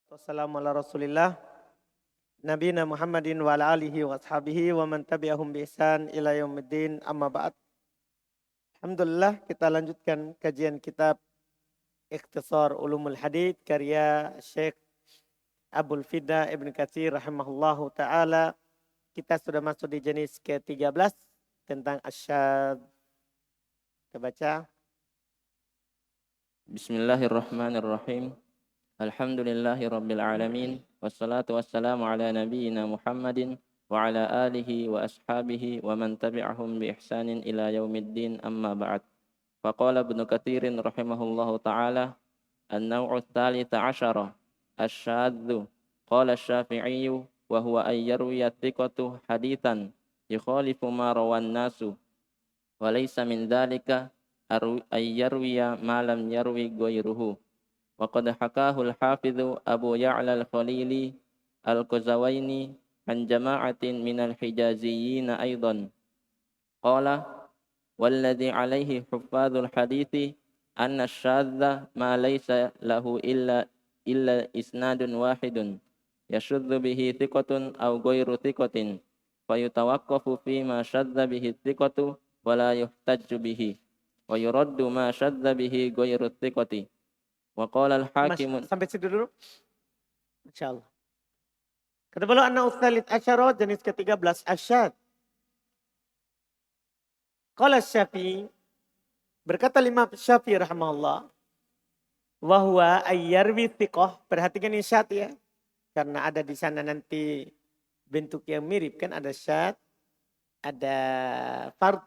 Wassalamu ala rasulillah Nabina Muhammadin wa ala alihi wa ashabihi wa man tabi'ahum bi ihsan ila yaumiddin amma ba'd. Alhamdulillah kita lanjutkan kajian kitab Ikhtisar Ulumul Hadits karya Syekh Abdul Fida Ibn Katsir rahimahullahu ta'ala. Kita sudah masuk di jenis ke-13 tentang asyad. Kita baca. Bismillahirrahmanirrahim. Alhamdulillahi rabbil alamin. Wassalatu wassalamu ala nabiyyina Muhammadin wa ala alihi wa ashabihi wa man tabi'ahum bi ihsanin ila yaumiddin amma ba'd. Faqala Ibnu Katsirin rahimahullahu ta'ala an-naw'u ats-tsalits 'asyara asy-syadzu. Qala asy-Syafi'i wa huwa ay yarwiya thiqatu haditsan yukhalifu ma rawan nasu wa laysa min dzalika ay yarwiya ma lam yarwi ghairuhu. Wa qad hakahu al-hafidhu Abu Ya'la al-Khalili al-Quzawaini an jama'atin minal hijaziyyin aidan. Qala walladhi alayhi huffadhul hadithi anna ash-shadza ma laysa lahu illa isnadun wahidun yashuddu bihi thiqatun aw ghairu thiqatin fayutawaqqafu fi ma shadza bihi thiqatu wa la yuhtajju bihi wa yuraddu ma shadza bihi ghairu thiqati. Wa qala al-hakim. Sampai situ dulu. Insyaallah. Kata beliau anna ats-tsalits asyara jenis ke-13 asyad. Qala Syafi'i, berkata Imam Syafi'i rahimahullah, wa huwa ayyarwi thiqah. Perhatikan ini syad ya. Karena ada di sana nanti bentuk yang mirip kan, ada syad, ada fard,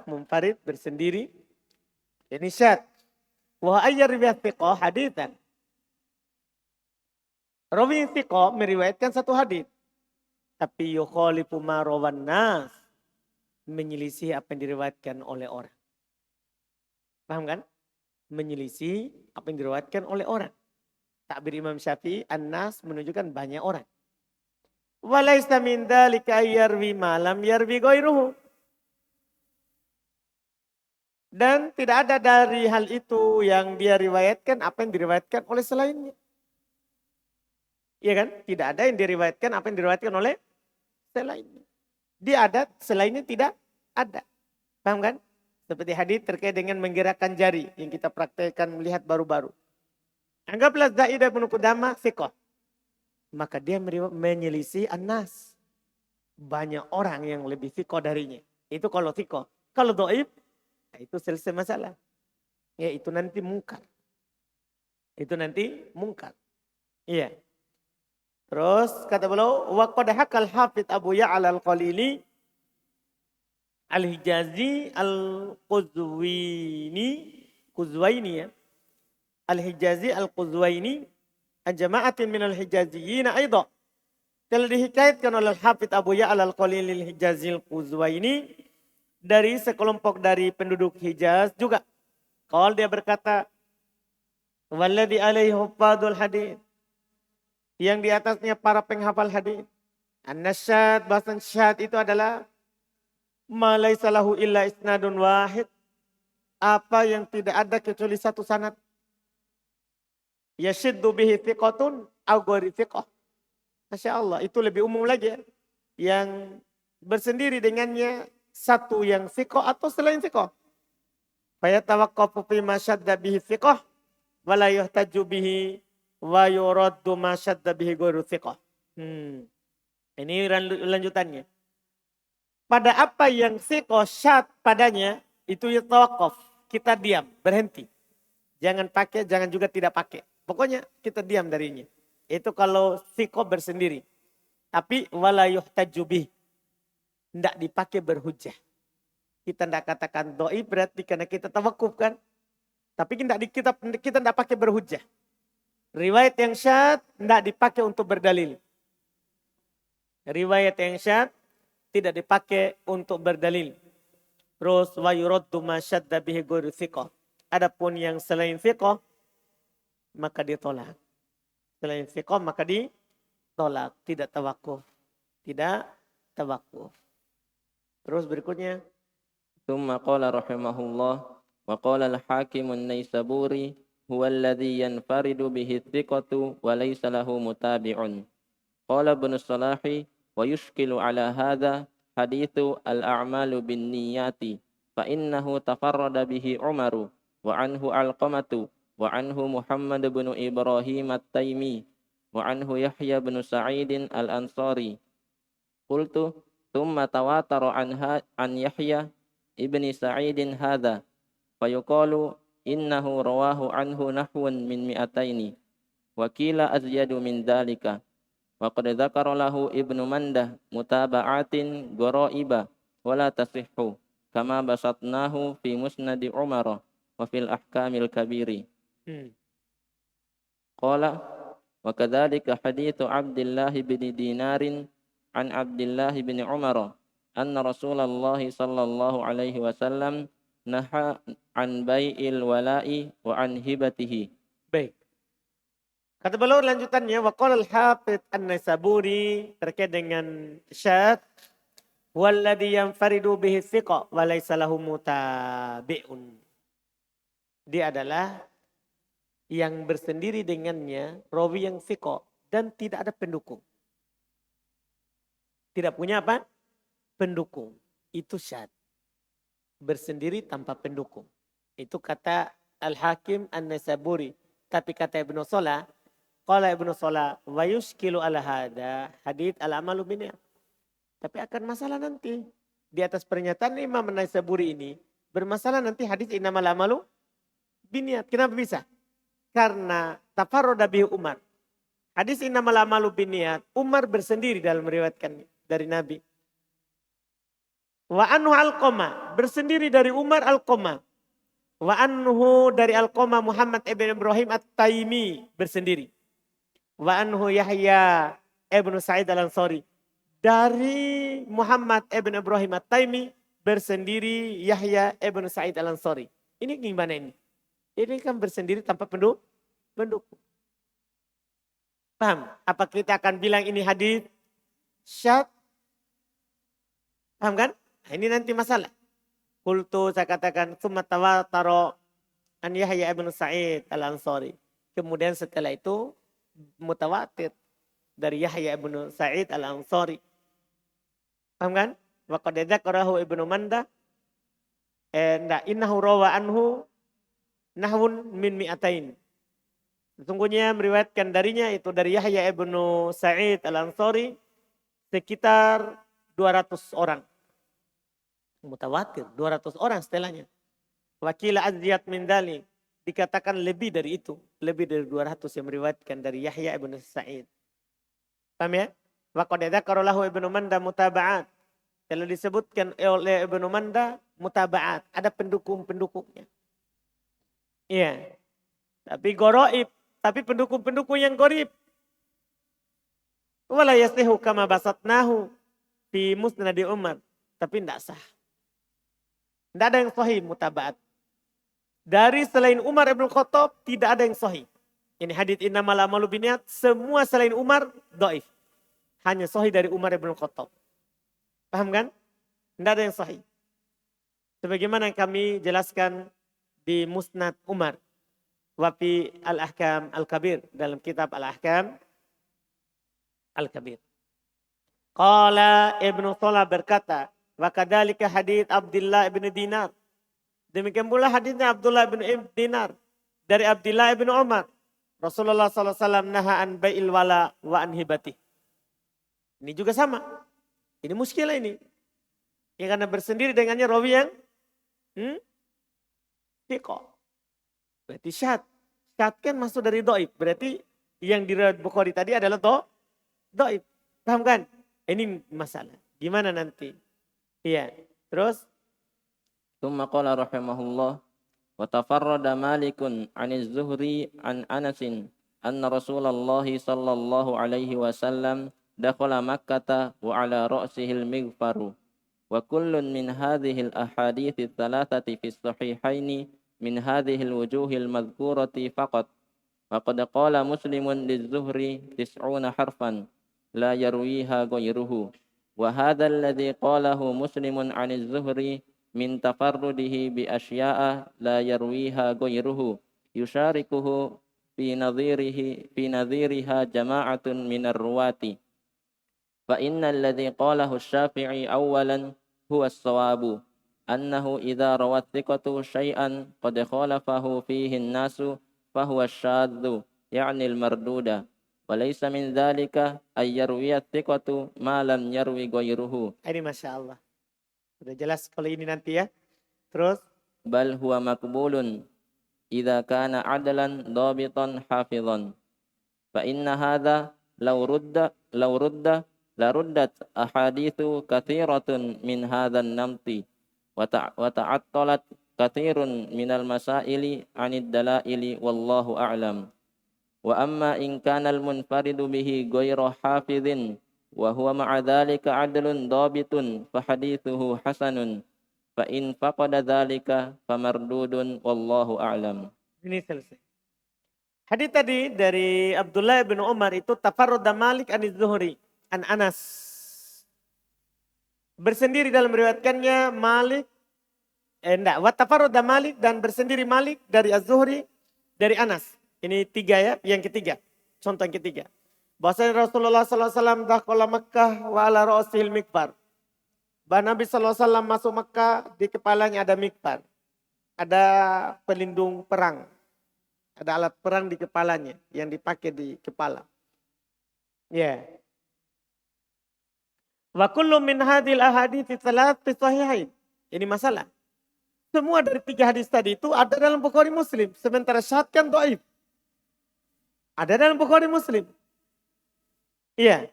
munfarid bersendiri. Ini syad. Wa ayyarwi thiqah haditsan. Rawi thiqah meriwayatkan satu hadits, tapi yukhalifu ma rawan nas, menyelisih apa yang diriwayatkan oleh orang. Paham kan? Menyelisih apa yang diriwayatkan oleh orang. Takbir Imam Syafi'i, an-nas menunjukkan banyak orang. Wa laysa min dzalika ayyarwi ma lam yarwi ghairuhu. Dan tidak ada dari hal itu yang dia riwayatkan apa yang diriwayatkan oleh selainnya. Iya kan? Tidak ada yang diriwayatkan apa yang diriwayatkan oleh selainnya. Dia ada, selainnya tidak ada. Paham kan? Seperti hadis terkait dengan menggerakkan jari yang kita praktekkan melihat baru-baru. Anggaplah Zaidah bin Qudamah thiqah. Maka dia menyelisih an-nas. Banyak orang yang lebih thiqah darinya. Itu kalau thiqah. Kalau dhaif, itu selesai masalah. Ya itu nanti mungkar. Itu nanti mungkar. Iya. Terus kata beliau, wa qad hakal hafidz Abu Ya'la al-Khalili al-Hijazi Quzwaini ya. Al-Hijazi al-Quzwaini an jama'atin minal hijaziyyin aidan. Telah dihikayatkan oleh Hafidz Abu Ya'la al-Khalili al-Hijazi al-Quzwaini dari sekelompok dari penduduk Hijaz juga. Kalau dia berkata, walladzi alaihi huffadul hadits, yang di atasnya para penghafal hadis. An-nasyad, bahasan syad itu adalah ma laisa lahu illa isnadun wahid, apa yang tidak ada kecuali satu sanad. Yashiddu bihi thiqatun aw ghairu thiqah. Masya Allah, itu lebih umum lagi ya. Yang bersendiri dengannya satu yang thiqah atau selain thiqah. Fayatawaqqafu fi ma syadda bihi thiqah wa la yuhtaju bihi wa yuraddu ma syadda bihi ghairu thiqah. Ini lanjutannya. Pada apa yang thiqah syad padanya itu yatawaqqaf. Kita diam, berhenti. Jangan pakai, jangan juga tidak pakai. Pokoknya kita diam darinya. Itu kalau thiqah bersendiri. Tapi wala yuhtaju bihi. Tidak dipakai berhujjah. Kita tidak katakan dhaif berarti karena kita tawakuf kan. Tapi kita tidak pakai berhujjah. Riwayat yang syad tidak dipakai untuk berdalil. Riwayat yang syad tidak dipakai untuk berdalil. Terus wa yuraddu ma syadda bihi ghairu thiqah. Adapun yang selain thiqah maka ditolak. Selain thiqah maka ditolak, tidak tawakuf. Tidak tawakuf. Terus berikutnya. Tsumma qala rahimahullah wa qala al-hakim an-Naisaburi هو الذي ينفرد به الثقة وليس له متابع. قال ابن الصلاح ويشكل على هذا حديث الأعمال بالنيات فإنه تفرد به عمر وعنه علقمة وعنه محمد بن إبراهيم التيمي وعنه يحيى بن سعيد الأنصاري. قلت ثم تواتر عن يحيى ابن سعيد هذا فيقال إنه رواه عنه نحو من 200 وكيل أزيد من ذلك. وقد ذكر له ابن منده متابعات غرائب ولا تصح كما بسطناه في مسند عمر وفي الأحكام الكبير. قال وكذلك حديث عبد الله بن دينار عن عبد الله بن عمر أن رسول الله صلى الله عليه وسلم نهى عن بيع الولاء وعن هبته. Baik. Kata beliau lanjutannya, waqala al-Hafidz An-Naisaburi terkait dengan syad, walladzi yanfaridu bihi thiqa wa laysa lahu mutabi'un. Dia adalah yang bersendiri dengannya rawi yang thiqa dan tidak ada pendukung. Tidak punya apa? Pendukung. Itu syad. Bersendiri tanpa pendukung. Itu kata Al-Hakim An-Naisaburi. Tapi kata Ibnu Salah, qala Ibnu Salah wa yushkilu ala hada hadits al-amalu binniyat. Tapi akan masalah nanti. Di atas pernyataan Imam An-Naisaburi ini bermasalah nanti hadits innamal amalu binniyat. Kenapa bisa? Karena tafarrada bihi Umar. Hadis innamal amalu binniyat, Umar bersendiri dalam meriwayatkan dari Nabi. Wa anhu Alqamah, bersendiri dari Umar Alqamah. Wa anhu dari Alqamah Muhammad ibn Ibrahim At-Taimi bersendiri. Wa anhu Yahya ibn Sa'id Al-Ansari. Dari Muhammad ibn Ibrahim At-Taimi bersendiri Yahya ibn Sa'id Al-Ansari. Ini gimana ini? Ini kan bersendiri tanpa pendukung. Paham? Apa kita akan bilang ini hadis syad? Paham kan? Nah, ini nanti masalah. Qultu saya katakan summa tawatara an Yahya ibn Sa'id Al-Ansari. Kemudian setelah itu mutawatir dari Yahya ibn Sa'id Al-Ansari. Paham kan? Wa qad dzakarahu Ibnu Manda innahu rawa anhu nahwun min mi'atain. Sesungguhnya meriwayatkan darinya itu dari Yahya ibnu Sa'id Al-Ansari sekitar 200 orang. Mutawatir 200 orang setelahnya. Wakila azyad min dzalik, dikatakan lebih dari itu, lebih dari 200 yang meriwayatkan dari Yahya ibnu Sa'id. Paham ya? Wa qad dzakara lahu Ibnu Manda mutaba'at. Kalau disebutkan oleh Ibnu Manda mutaba'at, ada pendukung-pendukungnya. Iya. Tapi goroib, tapi pendukung-pendukung yang gorib. Wala yasihu kama basatnahu fi musnad Umar, tapi tidak sah. Tidak ada yang sahih mutaba'at. Dari selain Umar Ibn Khattab tidak ada yang sahih. Ini hadits innamal a'malu binniyat, semua selain Umar dhaif. Hanya sahih dari Umar Ibn Khattab. Paham kan? Tidak ada yang sahih. Sebagaimana kami jelaskan di Musnad Umar. Wafi Al-Ahkam Al-Kabir. Dalam kitab Al-Ahkam Al-Kabir. Qala Ibnu Salah berkata, wa kadzalika hadits Abdullah ibn Dinar. Demikian pula hadisnya Abdullah ibn Dinar dari Abdullah ibn Umar. Rasulullah SAW naha an bai'il wala wa an hibati. Ini juga sama. Ini muskilah ini. Ya, karena bersendiri dengannya rawi yang thiqah. Berarti syad. Syad kan masuk dari dhaif. Berarti yang diriwayat Bukhari tadi adalah dhaif. Paham kan? Ini masalah. Gimana nanti? Iya. Terus ثم قال رحمه الله وتفرد مالك عن الزهري عن أنس أن رسول الله صلى الله عليه وسلم دخل مكة وعلى رأسه المغفر وكل من هذه الأحاديث الثلاثة في الصحيحين من هذه الوجوه المذكورة فقط. وقد قال مسلم للزهري 90 حرفا لا يرويها غيره. وهذا الذي قاله مسلم عن الزهري من تفرده بأشياء لا يرويها غيره yusyarikuhu fi nadhiriha jama'atun minar ruwati. Fa innal ladzi qalahu asy-Syafi'i awwalan huwa as-shawabu annahu idza rawat thiqatu syai'an qad khalafahu fihi an-nasu fa huwa asy-syadzu ya'ni al-marduda wa laysa min dzalika ay yarwiya thiqatu ma lam yarwi ghairuhu Ini Masya Allah. Sudah jelas kalau ini nanti ya. Terus. bal huwa maqbulun idza kana adalan dhabitan hafizan fa inna hadza law rudda la ruddat ahaditsu katsiratun min hadzan namti wa ta'attalat katsirun minal masaili 'anid dalaili wallahu a'lam. Wa amma in kana al munfaridu bihi ghairu hafizin wa huwa ma'a dzalika 'adlun dhabitun fa hadithuhu hasanun fa in faqada dzalika famardudun wallahu a'lam. Ini selesai. Hadis tadi dari Abdullah bin Umar itu tafarruda Malik aniz Zuhri an Anas. Bersendiri dalam meriwayatkannya Malik wa tafarruda Malik dan bersendiri Malik dari Az-Zuhri dari Anas. Ini tiga ya, yang ketiga. Contoh yang ketiga. Bahwasanya Rasulullah SAW dakhala Makkah wa ala ra'sil mikfar. Bahwa Nabi SAW masuk Makkah, di kepalanya ada mikfar. Ada pelindung perang. Ada alat perang di kepalanya yang dipakai di kepala. Ya. Wa kullu min hadhil ahadithi thalath sahihain. Ini masalah. Semua dari tiga hadis tadi itu ada dalam Bukhari Muslim. Sementara syahad kan dhaif. Ada dalam Bukhari Muslim. Iya.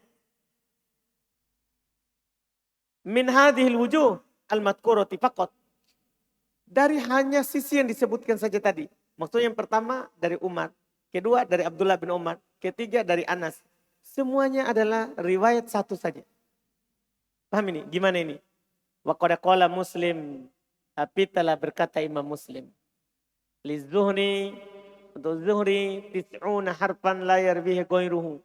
Min hadhil wujuh al-madhkurati faqat. Dari hanya sisi yang disebutkan saja tadi. Maksudnya yang pertama dari Umar. Kedua dari Abdullah bin Umar. Ketiga dari Anas. Semuanya adalah riwayat satu saja. Paham ini? Gimana ini? Wa qad qala Muslim. Tapi telah berkata Imam Muslim. Lizuhri. Untuk Zuhri. Tis'una harfan la yarbihi ghairuhu.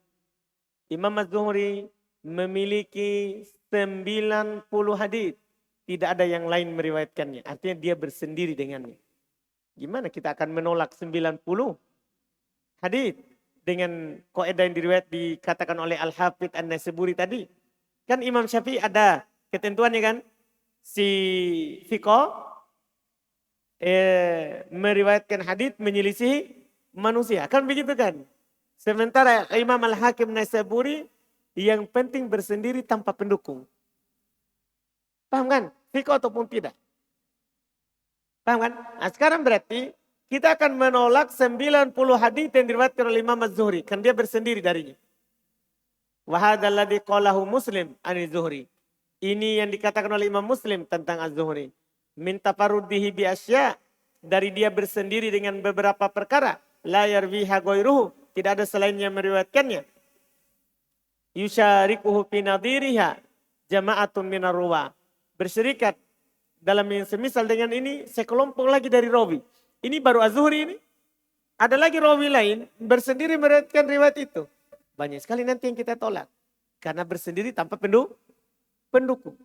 Imam Az-Zuhri memiliki 90 hadis. Tidak ada yang lain meriwayatkannya. Artinya dia bersendiri dengannya. Gimana kita akan menolak 90 hadis dengan kaidah yang dikatakan oleh Al-Hafidz An-Naisaburi tadi? Kan Imam Syafi'i ada ketentuannya kan? Si fiqh meriwayatkan hadis menyelisihi manusia. Kan begitu kan? Sementara Imam Al-Hakim Naisaburi yang penting bersendiri tanpa pendukung. Paham kan? Fiqh ataupun tidak. Paham kan? Nah, sekarang berarti kita akan menolak 90 hadis yang diriwayatkan oleh Imam Az-Zuhri. Kan dia bersendiri darinya. Wa hadzal ladzi qalahu Muslim ani Zuhri. Ini yang dikatakan oleh Imam Muslim tentang Az-Zuhri. Min tafarrudihi bi asya. Dari dia bersendiri dengan beberapa perkara. La yarwiha ghairuhu. Tidak ada selainnya meriwayatkannya. Yusyarikuhu fi nadhiriha jama'atun minar ruwa. Berserikat dalam yang semisal dengan ini sekelompok lagi dari rawi. Ini baru Az-Zuhri ini. Ada lagi rawi lain bersendiri meriwayatkan riwayat itu. Banyak sekali nanti yang kita tolak. Karena bersendiri tanpa pendukung.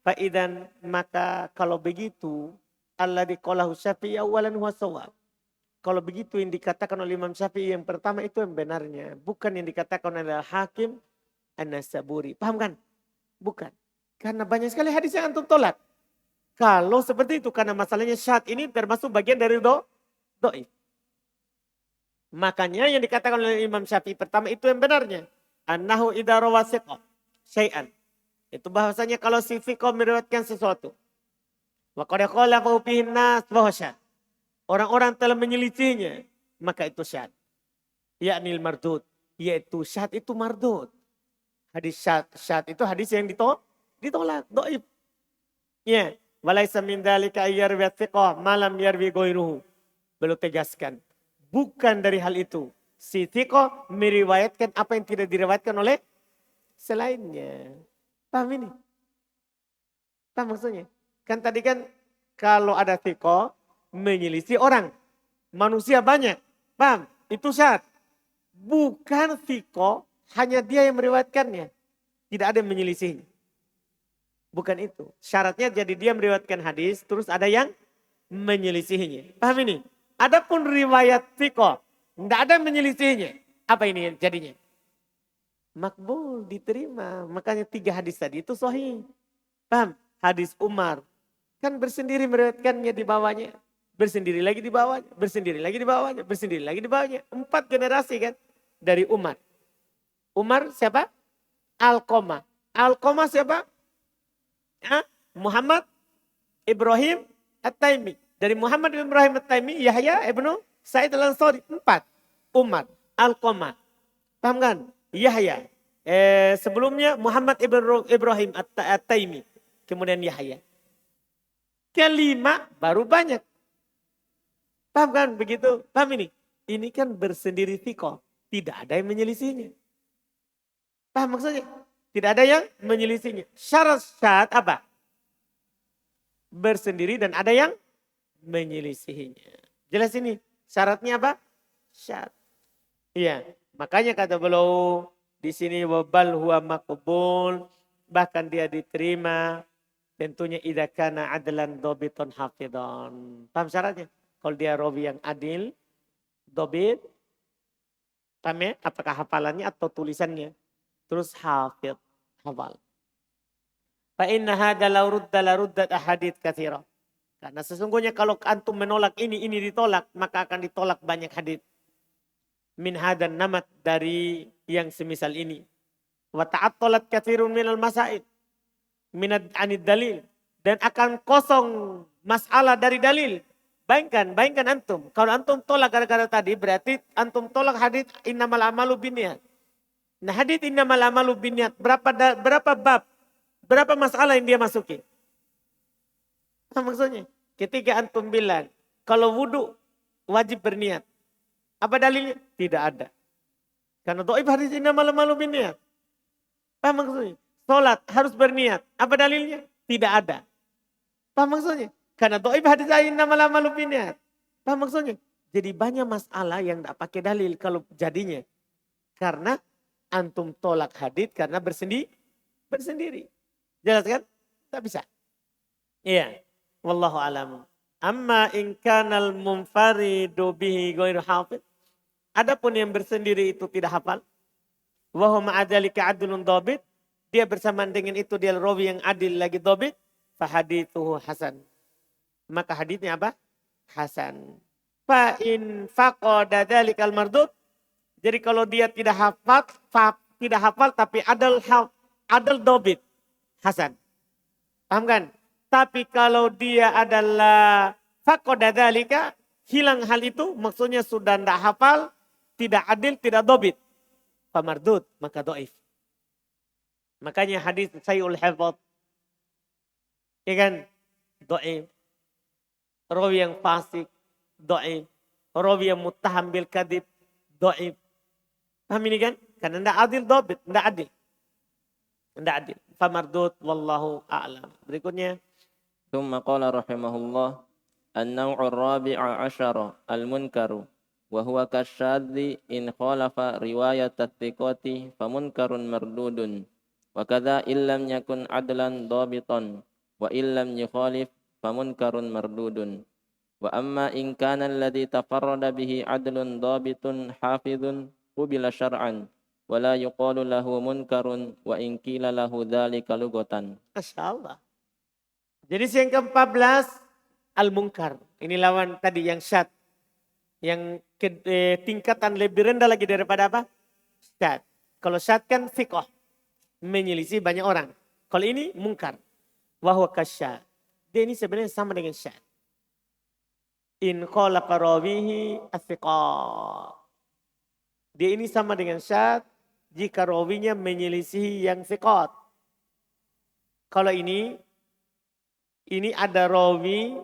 Faidan maka kalau begitu alladzi qalahu Syafi'i awalan huwa shawab. Kalau begitu yang dikatakan oleh Imam Syafi'i yang pertama itu yang benarnya. Bukan yang dikatakan oleh Hakim An-Naisaburi. Paham kan? Bukan. Karena banyak sekali hadis yang antum tolak. Kalau seperti itu karena masalahnya syad ini termasuk bagian dari dhaif. Makanya yang dikatakan oleh Imam Syafi'i pertama itu yang benarnya. Annahu idza rawa thiqah syai'an. Itu bahwasanya kalau si thiqah meriwayatkan sesuatu. Wa qad qala fa fihi nas wa syad. Orang-orang telah menyelisihinya, maka itu syad. Yaknil mardud, yaitu syad itu mardud. Hadis syad itu hadis yang ditolak, dhaif. Ya, walaisa min dzalika ayyarwi thiqah malam yarwi ghairuhu. Belum tegaskan. Bukan dari hal itu. Si thiqah meriwayatkan apa yang tidak diriwayatkan oleh selainnya. Paham ini? Paham maksudnya? Kan tadi kan kalau ada thiqah menyelisih orang. Manusia banyak. Paham? Itu syad. Bukan thiqah, hanya dia yang meriwayatkannya. Tidak ada yang menyelisihnya. Bukan itu. Syaratnya jadi dia meriwayatkan hadis, terus ada yang menyelisihinya. Paham ini? Adapun riwayat thiqah, tidak ada menyelisihinya. Apa ini jadinya? Makbul, diterima. Makanya 3 hadis tadi itu sahih. Paham? Hadis Umar. Kan bersendiri meriwayatkannya di bawahnya. Bersendiri lagi di bawahnya. Bersendiri lagi di bawahnya. Bersendiri lagi di bawahnya. 4 generasi kan. Dari Umar. Umar siapa? Alqamah. Alqamah siapa? Muhammad Ibrahim At-Taimi. Dari Muhammad Ibrahim At-Taimi, Yahya ibnu Sa'id Al-Ansari. 4. Umar. Alqamah. Paham kan? Yahya. Sebelumnya Muhammad Ibrahim At-Taimi. Kemudian Yahya. Kelima baru banyak. Paham kan begitu? Paham ini? Ini kan bersendiri thiqah. Tidak ada yang menyelisihinya. Paham maksudnya? Tidak ada yang menyelisihinya. Syarat apa? Bersendiri dan ada yang menyelisihinya. Jelas ini? Syaratnya apa? Syarat. Iya. Makanya kata beliau di sini wabal huwa maqbul, bahkan dia diterima tentunya idza kana adlan dhabitan hafidhan. Paham syaratnya? Kalau dia rawi yang adil, dhabit, paham ya? Apakah hafalannya atau tulisannya? Terus hafid, hafal. Fa inna hadza la ruddat ahadits katsira. Karena sesungguhnya kalau antum menolak ini ditolak, maka akan ditolak banyak hadis. Min hadan namat, dari yang semisal ini. Wa ta'attalat katsirun minal masail minad anid dalil, dan akan kosong masalah dari dalil. Bayangkan antum, kalau antum tolak gara-gara tadi berarti antum tolak hadis innamal amalu binniyat. Nah, hadis innamal amalu binniyat berapa bab, berapa masalah yang dia masuki? Apa maksudnya? Ketika antum bilang kalau wudu wajib berniat. Apa dalilnya? Tidak ada. Karena dhaif hadis innamal amalu binniyat. Apa maksudnya? Salat harus berniat. Apa dalilnya? Tidak ada. Apa maksudnya? Karena dhaif hadis innamal amalu binniyat. Apa maksudnya? Jadi banyak masalah yang tidak pakai dalil kalau jadinya. Karena antum tolak hadis karena bersendiri. Jelas kan? Tak bisa. Iya. Wallahu a'lam. Amma in kanal munfaridu bihi ghairu hafid. Adapun yang bersendiri itu tidak hafal. Wa huwa ma'adzalika adlun dhabit. Dia bersamaan dengan itu dia rawi yang adil lagi dhabit. Fa hadithuhu hasan. Maka hadisnya apa? Hasan. Fa in faqada dzalikal mardud. Jadi kalau dia tidak hafal tapi adal dhabit, hasan. Paham kan? Tapi kalau dia adalah faqada dzalika, hilang hal itu, maksudnya sudah tidak hafal, tidak adil, tidak dhabit, famardud, maka dhaif. Makanya hadis sayyul hifdz, ya kan? Dhaif. Rawi yang fasik, dhaif. Rawi yang muttaham bil kadzib, dhaif. Paham ini kan? Karena tidak adil dhabit, tidak adil. Tidak adil. Famardud wallahu a'lam. Berikutnya. ثم قال رحمه الله النوع الرابع عشر المنكر وهو كالشاذ إن خالف رواية الثقات فمنكر مردود وكذا إن لم يكن عدلا ضابطا وإن لم يخالف فمنكر مردود وأما إن كان الذي تفرد به عدل ضابط حافظ قبل شرعا ولا يقال له منكر وإن قيل له ذلك لغة. Masya Allah. Jadi yang ke-14 al-munkar. Ini lawan tadi yang syad. Yang tingkatan lebih rendah lagi daripada apa? Syad. Kalau syad kan thiqah. Menyelisih banyak orang. Kalau ini munkar. Wahwa kasyad. Dia ini sebenarnya sama dengan syad. In khalaqa rawihi as-thiqah. Dia ini sama dengan syad jika rawinya menyelisihi yang thiqat. Kalau ini ada rawi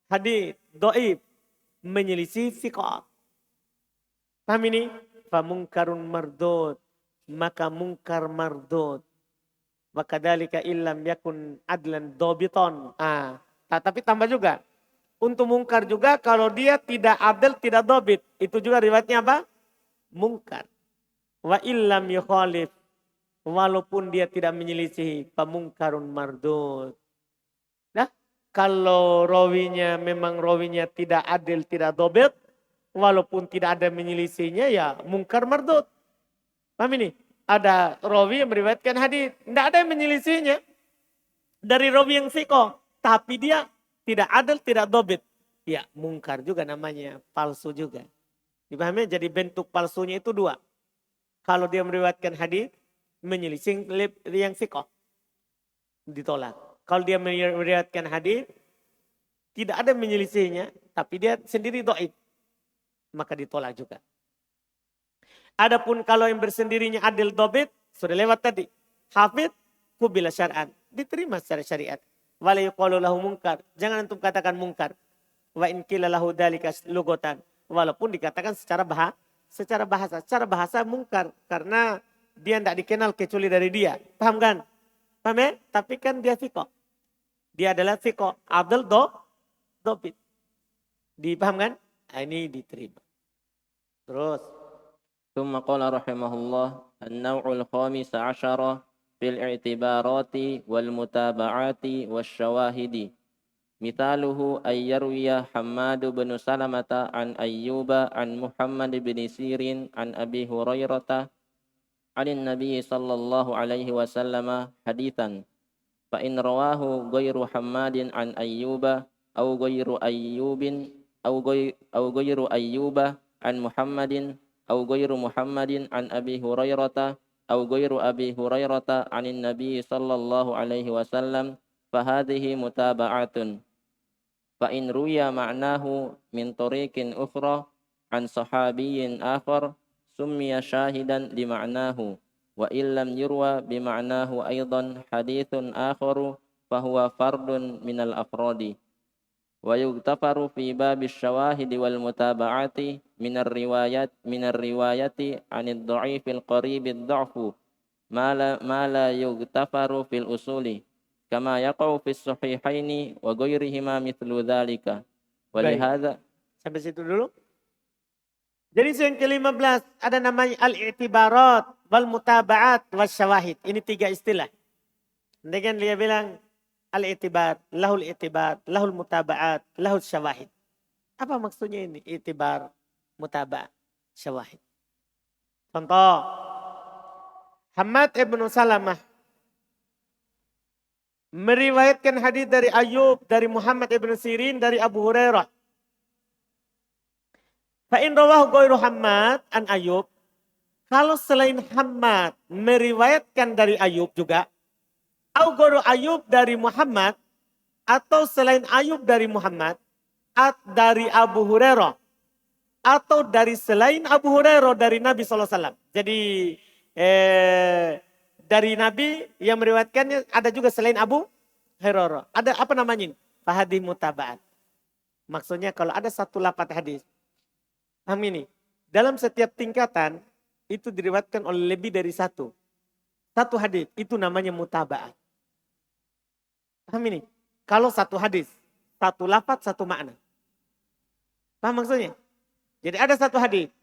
hadis dhaif menyelisih thiqat. Paham ini? Fa munkarun mardud, maka munkar mardud. Wa kadzalika illam yakun adlan dhabitan. Tapi tambah juga. Untuk munkar juga kalau dia tidak adil, tidak dhabit, itu juga riwayatnya apa? Munkar. Wa illam yukhalif, walaupun dia tidak menyelisihi, fa munkarun mardud. Nah, Kalau rawinya memang rawinya tidak adil, tidak dobit, walaupun tidak ada menyelisihinya ya mungkar mardud. Paham ini? Ada rawi yang meriwayatkan hadis, tidak ada yang menyelisihinya dari rawi yang sikoh, tapi dia tidak adil, tidak dobit. Ya mungkar juga namanya, palsu juga. Dipahami? Jadi bentuk palsunya itu dua. Kalau dia meriwayatkan hadis, menyelisih yang sikoh, ditolak. Kalau dia meriwayatkan hadis, tidak ada menyelisihinya, tapi dia sendiri dhaif, maka ditolak juga. Adapun kalau yang bersendirinya adil dobit, sudah lewat tadi. Hafid, kubila syar'an. Diterima secara syariat. Wala yuqalu lahu munkar. Jangan antum katakan munkar. Wa in qila lahu dzalika lugotan. Walaupun dikatakan secara bahasa. Secara bahasa munkar. Karena dia tidak dikenal kecuali dari dia. Paham kan? Paham ya? Tapi kan dia fiqh. Dia adalah fiqh. Adil dobit. Dipaham kan? Nah, ini diterima. Terus. ثم قال رحمه الله النوع الخامس عشر في الاعتبارات والمتابعات والشواهد مثاله أن يروي حماد بن سلمة عن أيوب عن محمد بن سيرين عن أبي هريرة عن النبي صلى الله عليه وسلم حديثا فإن رواه غير حماد عن أيوب أو غير أيوب عن محمد أو غير محمد عن أبي هريرة أو غير أبي هريرة عن النبي صلى الله عليه وسلم فهذه متابعة فإن روي معناه من طريق أخرى عن صحابي آخر سمي شاهدا لمعناه وإن لم يروى بمعناه أيضا حديث آخر فهو فرد من الأفراد ويغتفر في باب الشواهد والمتابعات من الرواية عن الضعيف القريب الضعف ما لا يغتفر في الأصول كما يقع في الصحيحين وغيرهما مثل ذلك ولهذا. Sampai situ dulu. Jadi yang ke-15 ada namanya al-i'tibarat wal mutaba'at wasyawahid. Ini 3 istilah. Dengan dia bilang al-i'tibar, lahul mutaba'at, lahul syawahid. Apa maksudnya ini? I'tibar, mutaba'at, syawahid. Contoh, Hammad ibn Salamah meriwayatkan hadis dari Ayub, dari Muhammad ibn Sirin, dari Abu Hurairah. Fa'in rawahu ghairu Hammad an Ayub. Kalau selain Hammad meriwayatkan dari Ayub juga, au ghairu Ayub dari Muhammad, atau selain Ayub dari Muhammad, dari Abu Hurairah, atau dari selain Abu Hurairah dari Nabi SAW. Jadi dari Nabi yang meriwayatkannya ada juga selain Abu Hurairah. Ada apa namanya ini? Fahadih mutaba'at. Maksudnya kalau ada satu lafaz hadis. Paham ini? Dalam setiap tingkatan itu diriwayatkan oleh lebih dari satu. Satu hadis itu namanya mutaba'at. Paham ini? Kalau satu hadis, satu lafaz, satu makna. Paham maksudnya? Jadi ada satu hadis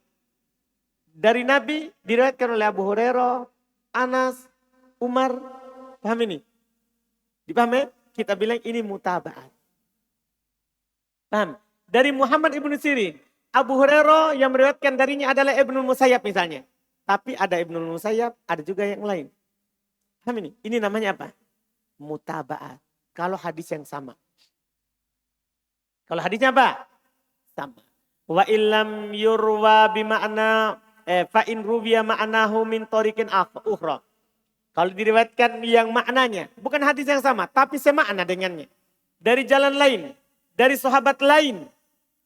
dari Nabi diriwayatkan oleh Abu Hurairah, Anas, Umar. Paham ini? Dipahami? Kita bilang ini mutaba'at. Paham? Dari Muhammad ibn Sirin, Abu Hurairah yang meriwayatkan darinya adalah Ibnu Musayyab misalnya. Tapi ada Ibnu Musayyab, ada juga yang lain. Paham ini? Ini namanya apa? Mutaba'at. Kalau hadis yang sama. Kalau hadisnya apa? Sama. Wa illam yurwa bima'na fa in ruwiya ma'nahu min tariqin ukhra. Kalau diriwayatkan yang maknanya bukan hadis yang sama tapi semakna dengannya. Dari jalan lain, dari sahabat lain,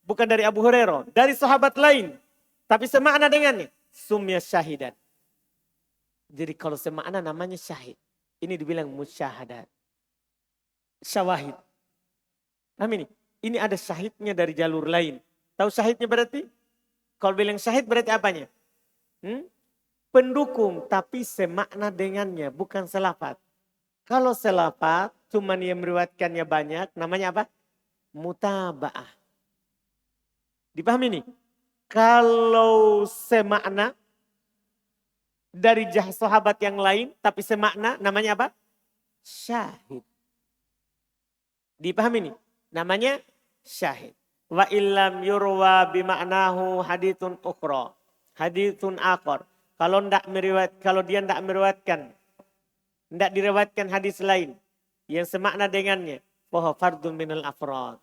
bukan dari Abu Hurairah, dari sahabat lain tapi semakna dengannya, sumya syahidan. Jadi kalau semakna namanya syahid. Ini dibilang musyahadat. Syawahid. Paham ini? Ini ada syahidnya dari jalur lain. Tahu syahidnya berarti? Kalau bilang syahid berarti apanya? Pendukung tapi semakna dengannya, bukan selafat. Kalau selafat cuman yang meriwayatkannya banyak, namanya apa? Mutaba'ah. Dipahami ini? Kalau semakna dari sahabat yang lain tapi semakna, namanya apa? Syahid. Dipahami nih? Namanya syahid. Wa illam yurwa bima'nahu hadithun ukhra. Hadithun akhar. Kalau dia tidak meriwayatkan, tidak diriwayatkan hadis lain yang semakna dengannya, fa fardun minal afrad.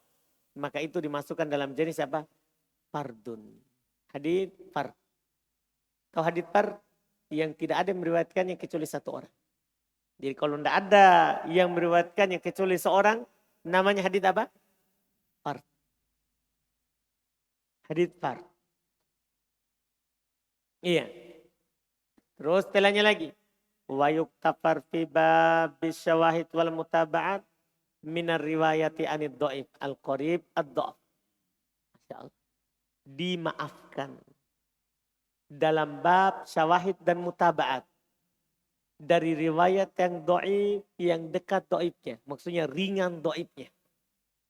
Maka itu dimasukkan dalam jenis apa? Fardun. Hadits fard. Atau hadits fard yang tidak ada yang meriwayatkannya kecuali satu orang. Jadi kalau tidak ada yang meriwayatkannya kecuali seorang, namanya hadits apa? Fard. Hadits fard. Iya. Terus setelahnya lagi. Wa yuktafar fi babis syawahid wal mutaba'at minar riwayati anid dhaif al-qarib ad-dha'f. Masyaallah. Dimaafkan dalam bab syawahid dan mutaba'at dari riwayat yang dhaif, yang dekat dhaifnya, maksudnya ringan dhaifnya.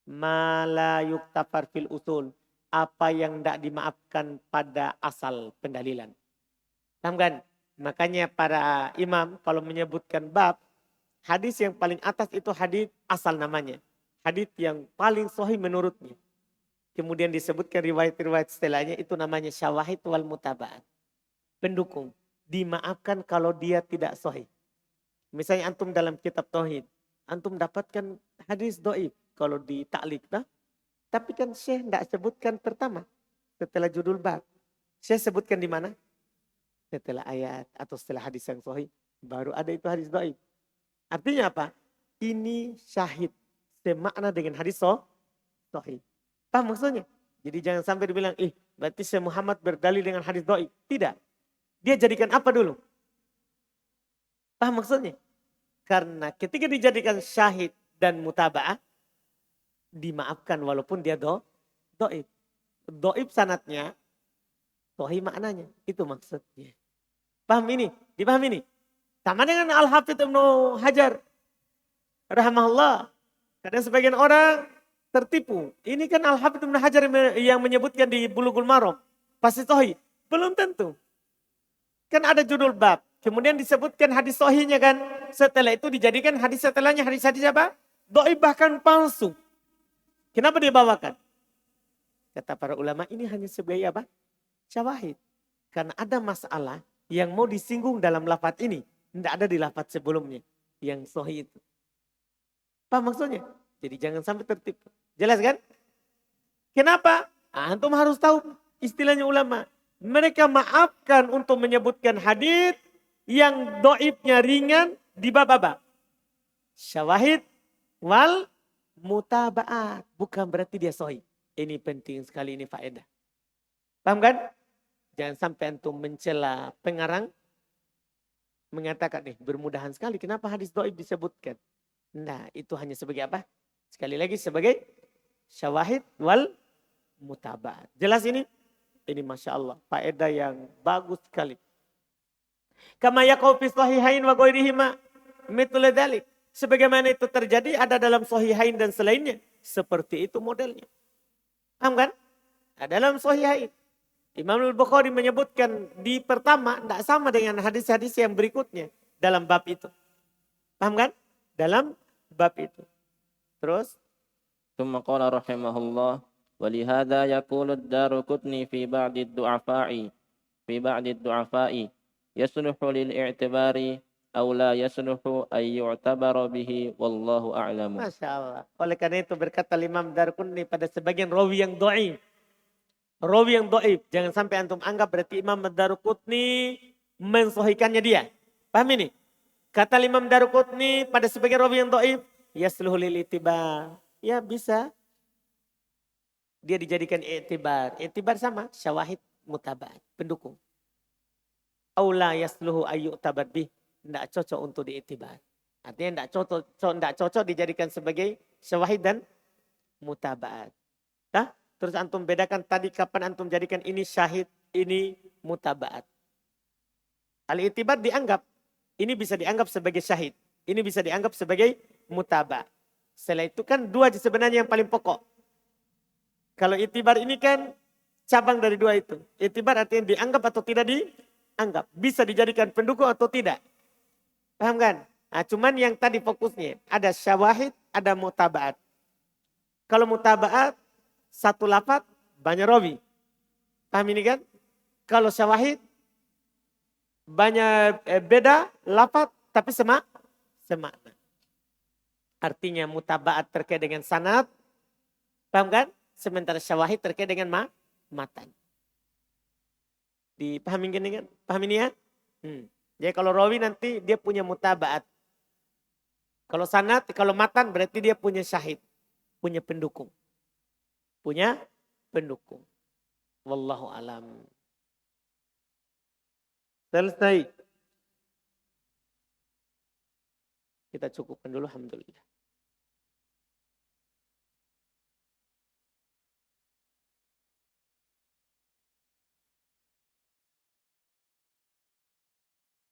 Ma la yuktafar fil usul, apa yang tidak dimaafkan pada asal pendalilan. Paham kan? Makanya para imam kalau menyebutkan bab, hadis yang paling atas itu hadis asal namanya. Hadis yang paling sahih menurutnya. Kemudian disebutkan riwayat-riwayat setelahnya itu namanya syawahid wal mutaba'at. Pendukung. Dimaafkan kalau dia tidak sahih. Misalnya antum dalam kitab tauhid, antum dapatkan hadis dhaif kalau di ta'liq. Nah? Tapi kan Syekh tidak sebutkan pertama setelah judul bab. Syekh sebutkan di mana? Setelah ayat atau setelah hadis yang sahih, baru ada itu hadis dhaif. Artinya apa? Ini syahid semakna dengan hadis sahih. Paham maksudnya? Jadi jangan sampai dibilang, berarti Syekh Muhammad berdalil dengan hadis dhaif. Tidak. Dia jadikan apa dulu? Paham maksudnya? Karena ketika dijadikan syahid dan mutaba'ah, dimaafkan walaupun dia dhaif. Dhaif sanatnya, sahih maknanya. Itu maksudnya. Paham ini? Dipahami ini? Sama dengan Al-Hafidz Ibnu Hajar. Rahimahullah. Kadang sebagian orang tertipu. Ini kan Al-Hafidz Ibnu Hajar yang menyebutkan di Bulughul Maram. Pasti sahih. Belum tentu. Kan ada judul bab. Kemudian disebutkan hadis sahihnya kan. Setelah itu dijadikan hadis setelahnya hadis-hadis apa? Dhaif bahkan palsu. Kenapa dibawakan? Kata para ulama ini hanya sebagai apa? Syawahid. Karena ada masalah yang mau disinggung dalam lafaz ini. Tidak ada di lafaz sebelumnya. Yang sahih itu. Paham maksudnya? Jadi jangan sampai tertipu. Jelas kan? Kenapa? Antum harus tahu istilahnya ulama. Mereka maafkan untuk menyebutkan hadis yang dhaifnya ringan di bab apa? Syawahid wal mutaba'at. Bukan berarti dia sahih. Ini penting sekali, ini faedah. Paham kan? Jangan sampai antum mencela pengarang. Mengatakan bermudahan sekali. Kenapa hadis dhaif disebutkan? Nah itu hanya sebagai apa? Sekali lagi sebagai syawahid wal mutaba'at. Jelas ini? Ini Masya Allah. Faedah yang bagus sekali. Kama yaqau fi sahihain wa ghairihima mithlu dzalik. Sebagaimana itu terjadi ada dalam sahihain dan selainnya. Seperti itu modelnya. Paham kan? Nah, dalam sahihain. Imam Al-Bukhari menyebutkan di pertama tidak sama dengan hadis-hadis yang berikutnya dalam bab itu. Paham kan? Dalam bab itu. Terus? ثم قال رحمه الله ولهذا يقول الدارقطني في بعض الضعفاء يصلح للاعتبار أو لا يصلح أن يعتبر به والله أعلم. Masya Allah. Oleh karena itu berkata Imam Darqutni pada sebagian rawi yang dhaif. Rawi yang dhaif. Jangan sampai antum anggap berarti Imam Darqutni mensahihkannya dia. Paham ini? Kata Imam Darqutni pada sebagian rawi yang dhaif. Yasluhu lil itibar. Ya bisa. Dia dijadikan i'tibar. I'tibar sama syawahid mutaba'at. Pendukung. Aula yasluhu ayyu'tabar bih. Tidak cocok untuk diiktibar. Artinya tidak cocok dijadikan sebagai syawahid dan mutaba'at. Nah, terus antum bedakan tadi kapan antum jadikan ini syahid, ini mutaba'at. Al-i'tibar dianggap. Ini bisa dianggap sebagai syahid. Ini bisa dianggap sebagai mutaba'at. Setelah itu kan dua sebenarnya yang paling pokok. Kalau i'tibar ini kan cabang dari dua itu. I'tibar artinya dianggap atau tidak dianggap. Bisa dijadikan pendukung atau tidak. Paham kan? Nah, cuman yang tadi fokusnya ada syawahid, ada mutaba'at. Kalau mutabaat, satu lafaz banyak rawi. Paham ini kan? Kalau syawahid, banyak beda lafaz tapi semakna. Artinya mutabaat terkait dengan sanad, paham kan? Sementara syawahid terkait dengan matan. Dipahami ini kan? Paham ini ya? Jadi kalau rawi nanti dia punya mutabaat. Kalau sanad, kalau matan berarti dia punya syahid. Punya pendukung. Punya pendukung. Wallahu alam. Selesai. Kita cukupkan dulu, alhamdulillah.